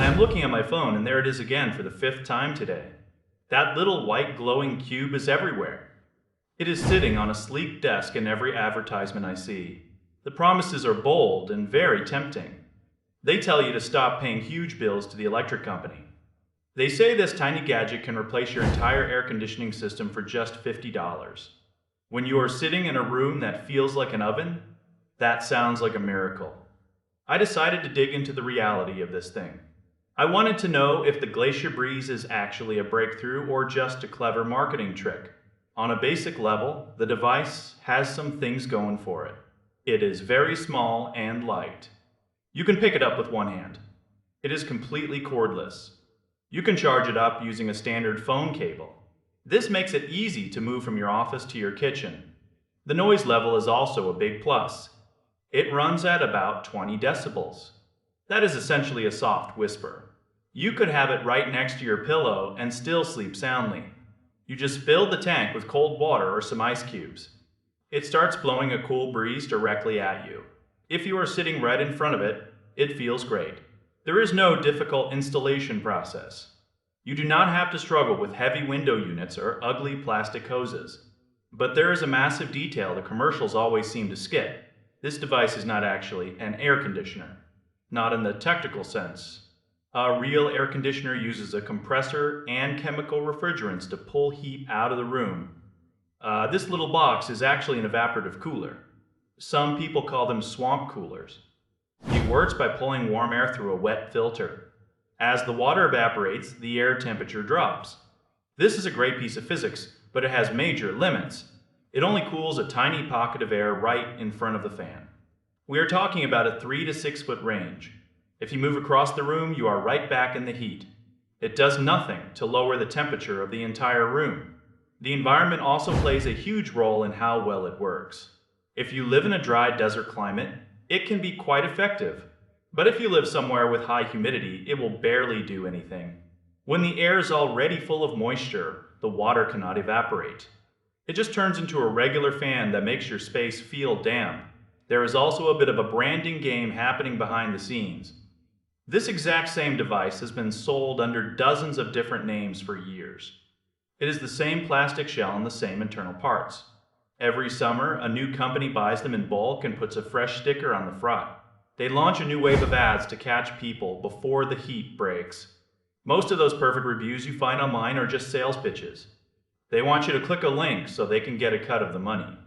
am looking at my phone and there it is again for the fifth time today. That little white glowing cube is everywhere. It is sitting on a sleek desk in every advertisement I see. The promises are bold and very tempting. They tell you to stop paying huge bills to the electric company. They say this tiny gadget can replace your entire air conditioning system for just $50. When you are sitting in a room that feels like an oven, that sounds like a miracle. I decided to dig into the reality of this thing. I wanted to know if the Glacier Breeze is actually a breakthrough or just a clever marketing trick. On a basic level, the device has some things going for it. It is very small and light. You can pick it up with one hand. It is completely cordless. You can charge it up using a standard phone cable. This makes it easy to move from your office to your kitchen. The noise level is also a big plus. It runs at about 20 decibels. That is essentially a soft whisper. You could have it right next to your pillow and still sleep soundly. You just fill the tank with cold water or some ice cubes. It starts blowing a cool breeze directly at you. If you are sitting right in front of it, it feels great. There is no difficult installation process. You do not have to struggle with heavy window units or ugly plastic hoses. But there is a massive detail the commercials always seem to skip. This device is not actually an air conditioner. Not in the technical sense. A real air conditioner uses a compressor and chemical refrigerants to pull heat out of the room. This little box is actually an evaporative cooler. Some people call them swamp coolers. It works by pulling warm air through a wet filter. As the water evaporates, the air temperature drops. This is a great piece of physics, but it has major limits. It only cools a tiny pocket of air right in front of the fan. We are talking about a 3 to 6 foot range. If you move across the room, you are right back in the heat. It does nothing to lower the temperature of the entire room. The environment also plays a huge role in how well it works. If you live in a dry desert climate, it can be quite effective. But if you live somewhere with high humidity, it will barely do anything. When the air is already full of moisture, the water cannot evaporate. It just turns into a regular fan that makes your space feel damp. There is also a bit of a branding game happening behind the scenes. This exact same device has been sold under dozens of different names for years. It is the same plastic shell and the same internal parts. Every summer, a new company buys them in bulk and puts a fresh sticker on the front. They launch a new wave of ads to catch people before the heat breaks. Most of those perfect reviews you find online are just sales pitches. They want you to click a link so they can get a cut of the money.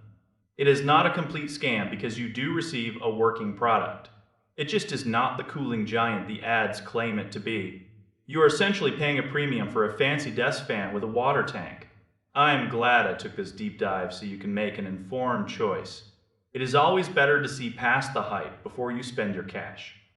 It is not a complete scam because you do receive a working product. It just is not the cooling giant the ads claim it to be. You are essentially paying a premium for a fancy desk fan with a water tank. I am glad I took this deep dive so you can make an informed choice. It is always better to see past the hype before you spend your cash.